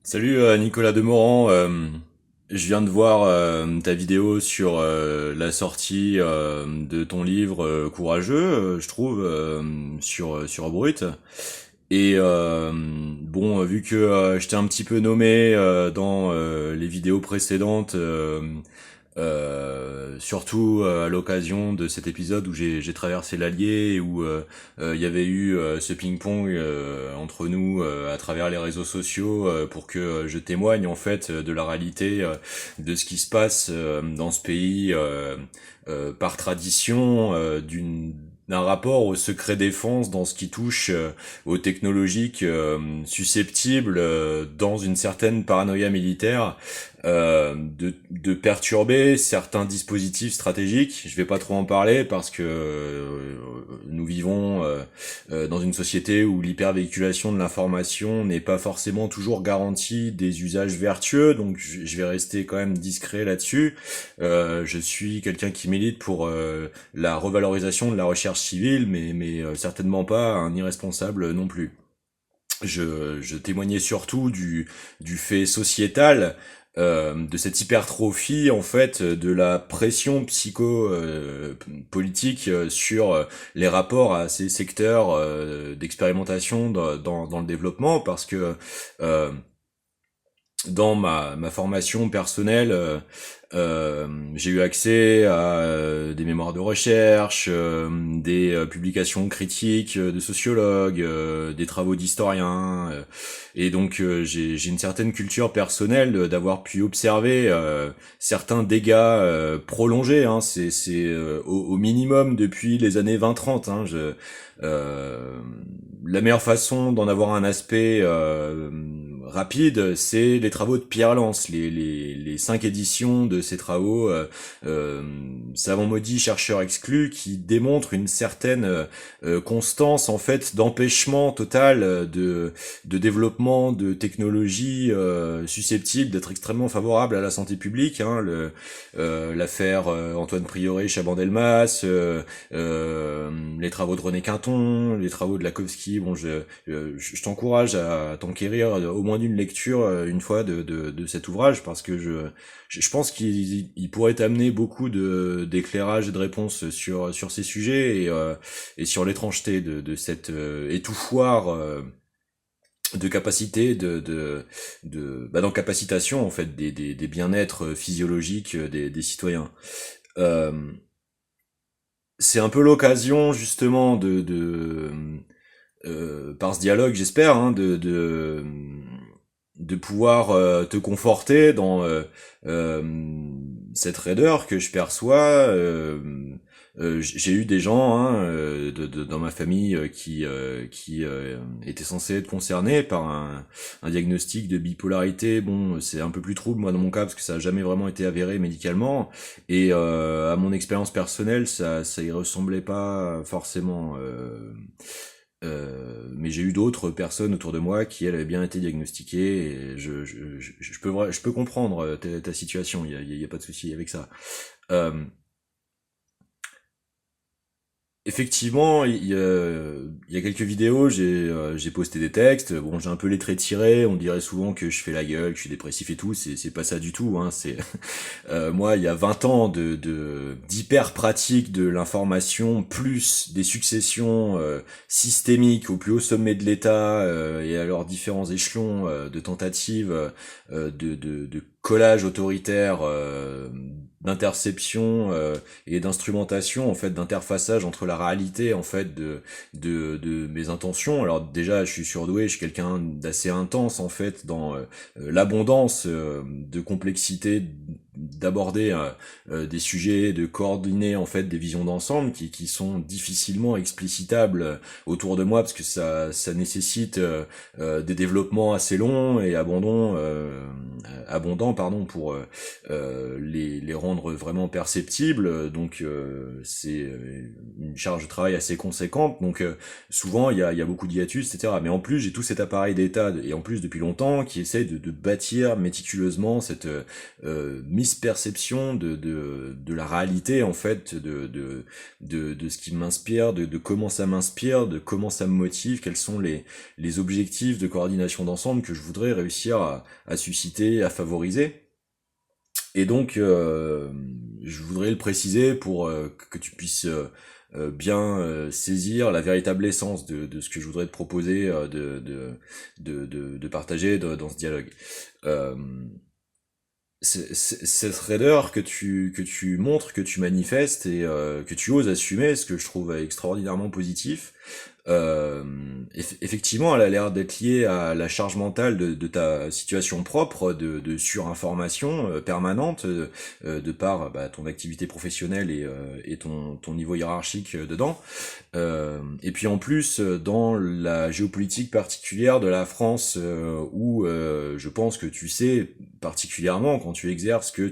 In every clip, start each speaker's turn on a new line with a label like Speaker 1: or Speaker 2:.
Speaker 1: Salut Nicolas Demorand, je viens de voir ta vidéo sur la sortie de ton livre Courageux, je trouve, sur Brut. Et bon, vu que je t'ai un petit peu nommé dans les vidéos précédentes, surtout à l'occasion de cet épisode où j'ai traversé l'Allier et où il y avait eu ce ping-pong entre nous à travers les réseaux sociaux pour que je témoigne en fait de la réalité de ce qui se passe dans ce pays par tradition d'un rapport au secret défense dans ce qui touche aux technologiques susceptibles dans une certaine paranoïa militaire de perturber certains dispositifs stratégiques. Je vais pas trop en parler parce que nous vivons dans une société où l'hypervéhiculation de l'information n'est pas forcément toujours garantie des usages vertueux, donc je vais rester quand même discret là-dessus. Je suis quelqu'un qui milite pour la revalorisation de la recherche civile, mais certainement pas un irresponsable non plus. Je témoignais surtout du fait sociétal de cette hypertrophie en fait de la pression psycho politique sur les rapports à ces secteurs d'expérimentation dans le développement parce que euh, dans ma formation personnelle, j'ai eu accès à des mémoires de recherche, des publications critiques de sociologues, des travaux d'historiens, et donc j'ai une certaine culture personnelle d'avoir pu observer certains dégâts prolongés. Hein, c'est au minimum depuis les années 20-30. Hein, euh, la meilleure façon d'en avoir un aspect rapide, c'est les travaux de Pierre Lance, les 5 éditions de ces travaux, savant maudit, chercheur exclu, qui démontrent une certaine constance en fait d'empêchement total de développement de technologies susceptibles d'être extrêmement favorables à la santé publique. Hein, l'affaire Antoine Prioré, Chaban-Delmas, les travaux de René Quinton, les travaux de Lakowski. Bon, je t'encourage à t'enquérir au moins d'une lecture une fois de cet ouvrage parce que je pense qu'il pourrait t'amener beaucoup d'éclairage et de réponses sur ces sujets et sur l'étrangeté de cette étouffoir de capacité d'encapacitation en fait des bien-être physiologiques des citoyens. Euh, c'est un peu l'occasion justement par ce dialogue, j'espère, hein, de pouvoir te conforter dans euh, cette raideur que je perçois. J'ai eu des gens hein, dans ma famille qui étaient censés être concernés par un diagnostic de bipolarité. Bon, c'est un peu plus trouble moi dans mon cas parce que ça a jamais vraiment été avéré médicalement et à mon expérience personnelle ça y ressemblait pas forcément. Mais j'ai eu d'autres personnes autour de moi qui elles avaient bien été diagnostiquées et je peux comprendre ta situation, il y a pas de souci avec ça. Euh, Effectivement, il y a quelques vidéos, j'ai posté des textes. Bon, j'ai un peu les traits tirés. On dirait souvent que je fais la gueule, que je suis dépressif et tout. C'est pas ça du tout. Hein. C'est moi, il y a 20 ans d'hyper pratique de l'information, plus des successions systémiques au plus haut sommet de l'État et à leurs différents échelons de tentatives de collage autoritaire, d'interception et d'instrumentation en fait d'interfaçage entre la réalité en fait de mes intentions. Alors déjà je suis surdoué, je suis quelqu'un d'assez intense en fait dans l'abondance de complexité d'aborder des sujets, de coordonner en fait des visions d'ensemble qui sont difficilement explicitables autour de moi parce que ça nécessite des développements assez longs et abondants pardon pour les rendre vraiment perceptibles. Donc c'est une charge de travail assez conséquente. Donc souvent il y a beaucoup d'hiatus, etc. Mais en plus j'ai tout cet appareil d'État et en plus depuis longtemps qui essaie de bâtir méticuleusement cette mise misperception de la réalité en fait, de ce qui m'inspire, de comment ça m'inspire, de comment ça me motive, quels sont les objectifs de coordination d'ensemble que je voudrais réussir à susciter, à favoriser. Et donc, je voudrais le préciser pour que tu puisses bien saisir la véritable essence de ce que je voudrais te proposer de partager dans ce dialogue. Euh, cette raideur que tu montres, que tu manifestes et que tu oses assumer, ce que je trouve extraordinairement positif. Euh, Effectivement, elle a l'air d'être liée à la charge mentale de ta situation propre, de surinformation permanente, de par ton activité professionnelle et ton niveau hiérarchique dedans. Et puis en plus, dans la géopolitique particulière de la France, où je pense que tu sais particulièrement quand tu exerces que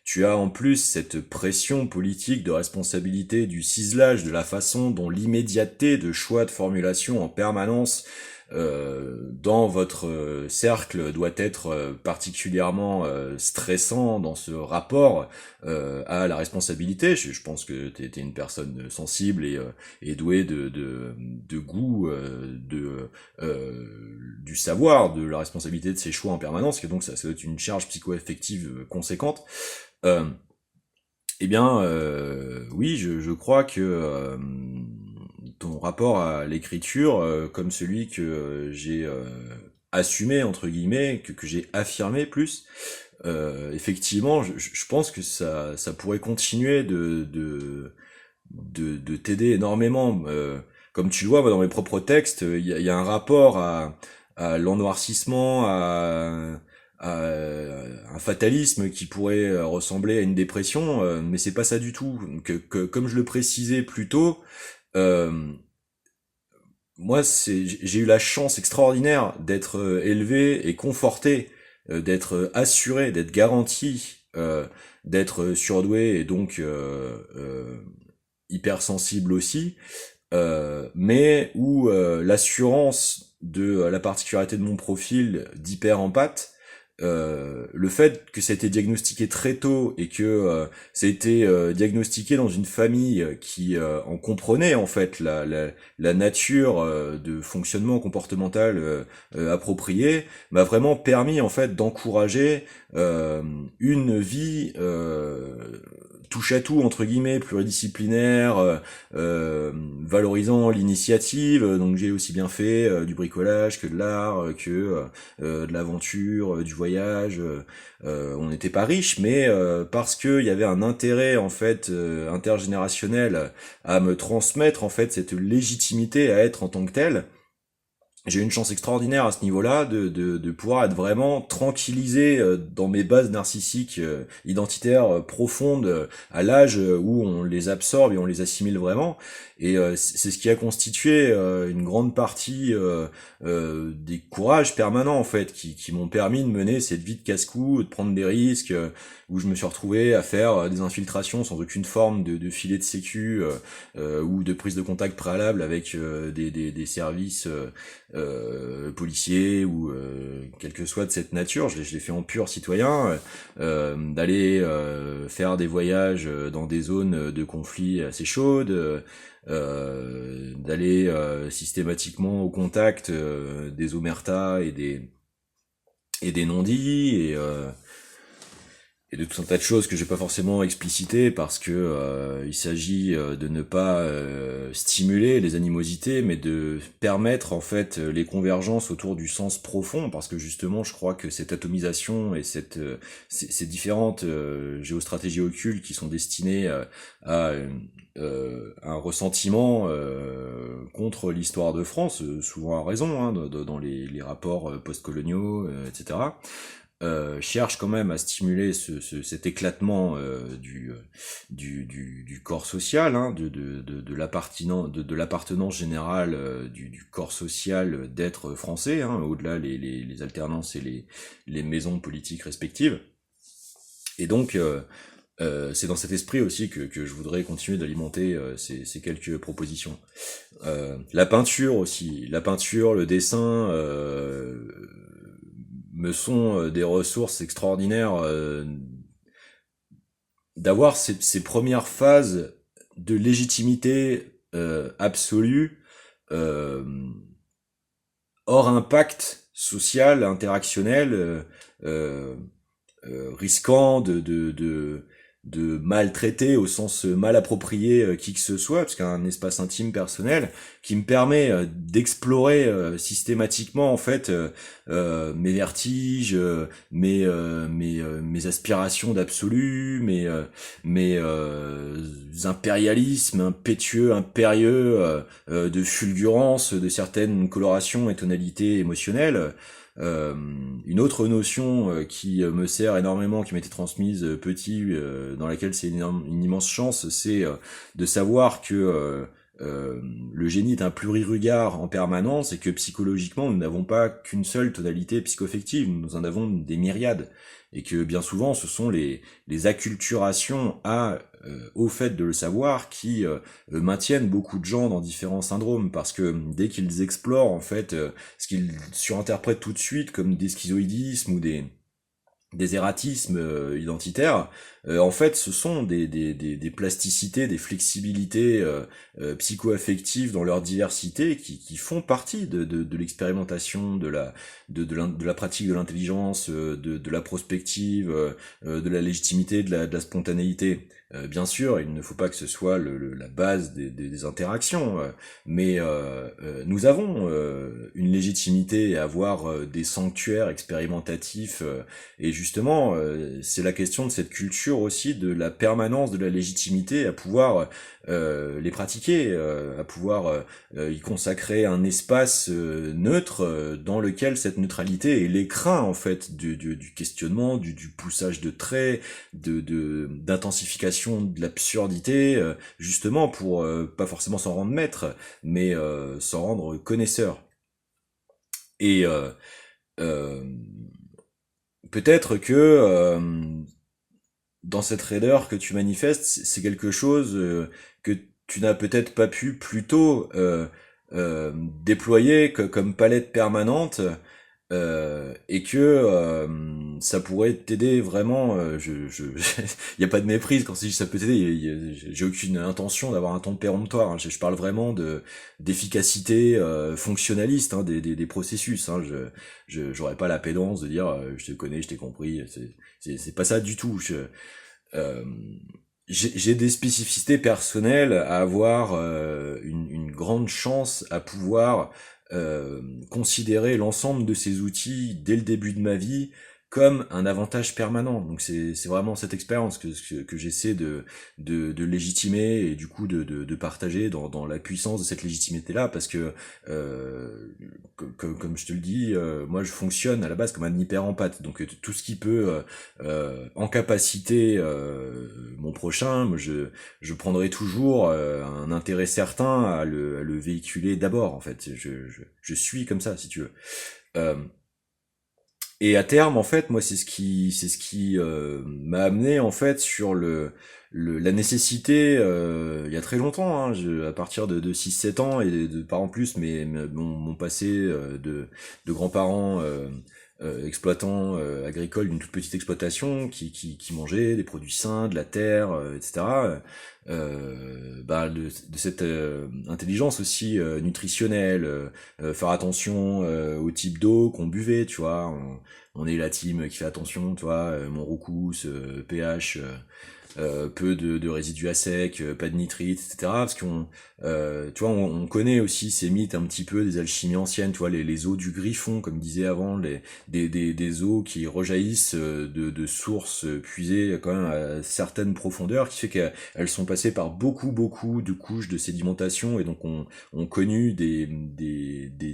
Speaker 1: tu as en plus cette pression politique de responsabilité du ciselage, de la façon dont l'immédiateté de choix de formulation en permanence dans votre cercle doit être particulièrement stressant dans ce rapport à la responsabilité. Je pense que t'es une personne sensible et douée de goût, du savoir, de la responsabilité de ses choix en permanence, et donc ça doit être une charge psycho-affective conséquente. Euh, eh bien, oui, je crois que ton rapport à l'écriture, comme celui que j'ai assumé entre guillemets, que j'ai affirmé plus, effectivement, je pense que ça pourrait continuer de t'aider énormément. Comme tu le vois, moi, dans mes propres textes, il y a un rapport à l'ennoircissement, à un fatalisme qui pourrait ressembler à une dépression, mais c'est pas ça du tout. Comme je le précisais plus tôt, euh, moi, j'ai eu la chance extraordinaire d'être élevé et conforté, d'être assuré, d'être garanti, d'être surdoué et donc hypersensible aussi, mais où l'assurance de la particularité de mon profil d'hyper empathe, le fait que ça a été diagnostiqué très tôt et que ça a été diagnostiqué dans une famille qui en comprenait en fait la nature de fonctionnement comportemental approprié, m'a vraiment permis en fait d'encourager une vie touche à tout entre guillemets, pluridisciplinaire, valorisant l'initiative. Donc j'ai aussi bien fait du bricolage que de l'art, que de l'aventure, du voyage. On n'était pas riche, mais parce que il y avait un intérêt en fait intergénérationnel à me transmettre en fait cette légitimité à être en tant que tel. J'ai eu une chance extraordinaire à ce niveau-là de pouvoir être vraiment tranquillisé dans mes bases narcissiques identitaires profondes à l'âge où on les absorbe et on les assimile vraiment. Et c'est ce qui a constitué une grande partie des courages permanents en fait qui m'ont permis de mener cette vie de casse-cou, de prendre des risques, où je me suis retrouvé à faire des infiltrations sans aucune forme de filet de sécu ou de prise de contact préalable avec des services policiers ou quel que soit de cette nature. Je l'ai fait en pur citoyen, d'aller faire des voyages dans des zones de conflit assez chaudes, d'aller systématiquement au contact des omertas et des non-dits et de tout un tas de choses que je vais pas forcément expliciter parce que il s'agit de ne pas stimuler les animosités, mais de permettre en fait les convergences autour du sens profond, parce que justement je crois que cette atomisation et ces différentes géostratégies occultes qui sont destinées à un ressentiment contre l'histoire de France, souvent à raison, hein, dans les rapports postcoloniaux, etc. Cherche quand même à stimuler cet éclatement du corps social, hein, de l'appartenance générale du corps social d'être français, hein, au-delà les alternances et les maisons politiques respectives. Et donc, c'est dans cet esprit aussi que je voudrais continuer d'alimenter ces quelques propositions. La peinture aussi, le dessin me sont des ressources extraordinaires d'avoir ces premières phases de légitimité absolue, euh, hors impact social, interactionnel, euh, risquant de maltraiter au sens mal approprié qui que ce soit, parce qu'un espace intime personnel qui me permet d'explorer systématiquement en fait mes vertiges, mes aspirations d'absolu, mes impérialismes impétueux, impérieux, de fulgurance de certaines colorations et tonalités émotionnelles. Euh, une autre notion qui me sert énormément, qui m'a été transmise petit, dans laquelle c'est une immense chance, c'est de savoir que le génie est un pluriregard en permanence et que psychologiquement nous n'avons pas qu'une seule tonalité psychoaffective, nous en avons des myriades et que bien souvent ce sont les acculturations au fait de le savoir qui maintiennent beaucoup de gens dans différents syndromes parce que dès qu'ils explorent en fait ce qu'ils surinterprètent tout de suite comme des schizoïdismes ou des erratismes identitaires, en fait, ce sont des plasticités, des flexibilités psycho-affectives dans leur diversité qui font partie de l'expérimentation, de la pratique de l'intelligence, de la prospective, de la légitimité, de la spontanéité. Bien sûr, il ne faut pas que ce soit la base des interactions, mais nous avons une légitimité à avoir des sanctuaires expérimentatifs et justement, c'est la question de cette culture aussi, de la permanence de la légitimité, à pouvoir les pratiquer, à pouvoir y consacrer un espace neutre dans lequel cette neutralité est l'écrin en fait du questionnement, du poussage de traits, d'intensification de l'absurdité, justement pour pas forcément s'en rendre maître, mais s'en rendre connaisseur. Et euh, peut-être que dans cette raideur que tu manifestes, c'est quelque chose que tu n'as peut-être pas pu plus tôt déployer comme palette permanente et que ça pourrait t'aider vraiment. Il y a pas de méprise quand je dis ça peut t'aider. J'ai aucune intention d'avoir un ton péremptoire. Hein. Je parle vraiment de d'efficacité fonctionnaliste des processus. Hein. J'aurais pas la pédance de dire je te connais, je t'ai compris. C'est pas ça du tout. Euh, j'ai des spécificités personnelles à avoir une grande chance à pouvoir considérer l'ensemble de ces outils dès le début de ma vie comme un avantage permanent. Donc c'est vraiment cette expérience que j'essaie de légitimer et du coup de partager dans la puissance de cette légitimité-là parce que comme je te le dis, moi je fonctionne à la base comme un hyper-empathe. Donc tout ce qui peut en capacité mon prochain, moi je prendrai toujours un intérêt certain à le véhiculer d'abord en fait. Je suis comme ça si tu veux. Euh, et à terme, en fait, moi, c'est ce qui m'a amené en fait sur la nécessité, il y a très longtemps, hein, à partir de 6-7 ans et de par en plus, mais mon passé de grands-parents exploitants agricoles d'une toute petite exploitation qui mangeaient des produits sains, de la terre, etc. De cette intelligence aussi nutritionnelle, faire attention au type d'eau qu'on buvait, tu vois. On est la team qui fait attention, tu vois, mon Roucous, pH, peu de résidus à sec, pas de nitrite, etc. Parce qu'on, tu vois, on connaît aussi ces mythes un petit peu des alchimies anciennes, tu vois, les eaux du Griffon, comme disait avant, des eaux qui rejaillissent de sources puisées quand même à certaines profondeurs, qui fait qu'elles sont passées par beaucoup de couches de sédimentation et donc on connu des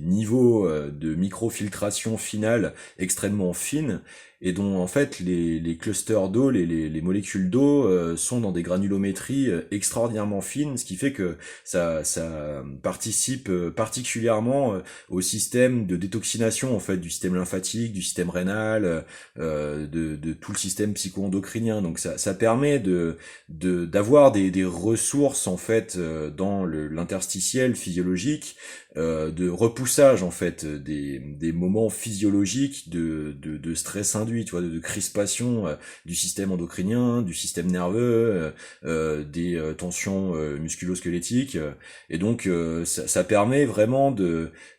Speaker 1: niveaux de microfiltration finale extrêmement fines et dont en fait les clusters d'eau, les molécules d'eau sont dans des granulométries extraordinairement fines, ce qui fait que ça participe particulièrement au système de détoxination en fait du système lymphatique, du système rénal, de tout le système psycho-endocrinien. Donc ça permet d'avoir des ressources en fait dans l'interstitiel physiologique de repoussage en fait des moments physiologiques de stress induit, tu vois, de crispation du système endocrinien, du système nerveux, des tensions musculo-squelettiques, et donc ça permet vraiment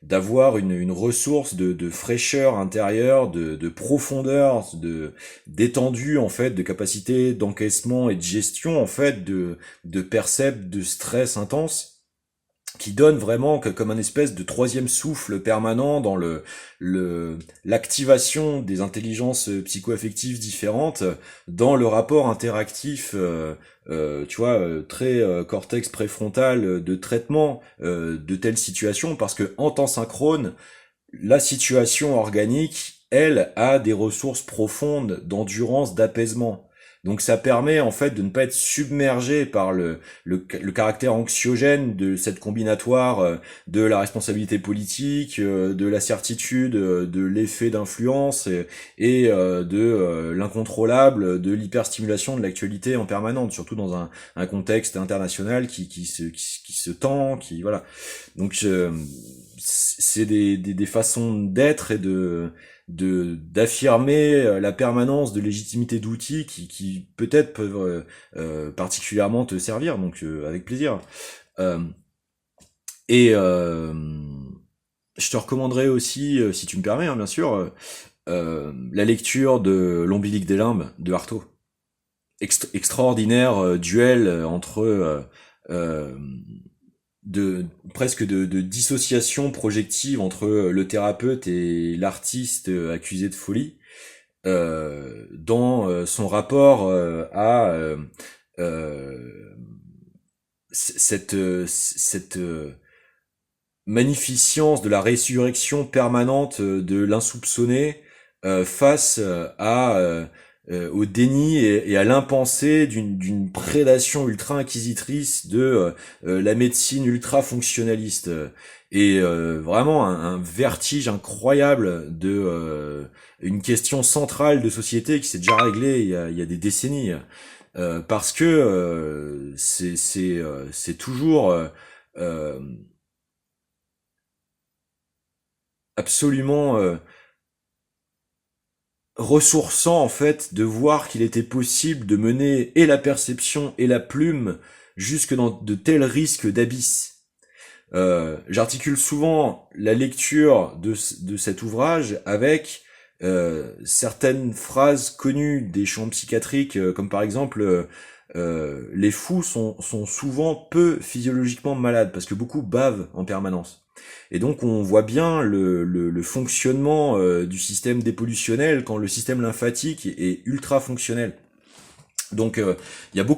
Speaker 1: d'avoir une ressource de fraîcheur intérieure, de profondeur, de d'étendue en fait, de capacité d'encaissement et de gestion en fait de percept de stress intense, qui donne vraiment comme un espèce de troisième souffle permanent dans l'activation des intelligences psycho-affectives différentes, dans le rapport interactif, tu vois, très cortex préfrontal de traitement de telles situations, parce que en temps synchrone, la situation organique, elle, a des ressources profondes d'endurance, d'apaisement. Donc ça permet en fait de ne pas être submergé par le caractère anxiogène de cette combinatoire de la responsabilité politique, de la certitude, de l'effet d'influence et de l'incontrôlable, de l'hyperstimulation de l'actualité en permanente, surtout dans un contexte international qui se tend, qui voilà. Donc c'est des façons d'être et d'affirmer la permanence de légitimité d'outils qui peut-être peuvent particulièrement te servir, donc avec plaisir. Euh, et je te recommanderais aussi, si tu me permets, hein, bien sûr, la lecture de L'Ombilique des limbes de Artaud. Extraordinaire duel entre euh, de presque de dissociation projective entre le thérapeute et l'artiste accusé de folie, dans son rapport à euh, cette magnificence de la résurrection permanente de l'insoupçonné face au déni et à l'impensé d'une prédation ultra inquisitrice de la médecine ultra fonctionnaliste, et vraiment un vertige incroyable de une question centrale de société qui s'est déjà réglée il y a des décennies, parce que c'est toujours euh, absolument ressourçant en fait de voir qu'il était possible de mener et la perception et la plume jusque dans de tels risques d'abysse. J'articule souvent la lecture de cet ouvrage avec certaines phrases connues des champs psychiatriques, comme par exemple les fous sont souvent peu physiologiquement malades parce que beaucoup bavent en permanence. Et donc on voit bien le fonctionnement du système dépollutionnel quand le système lymphatique est ultra fonctionnel. Donc il y a beaucoup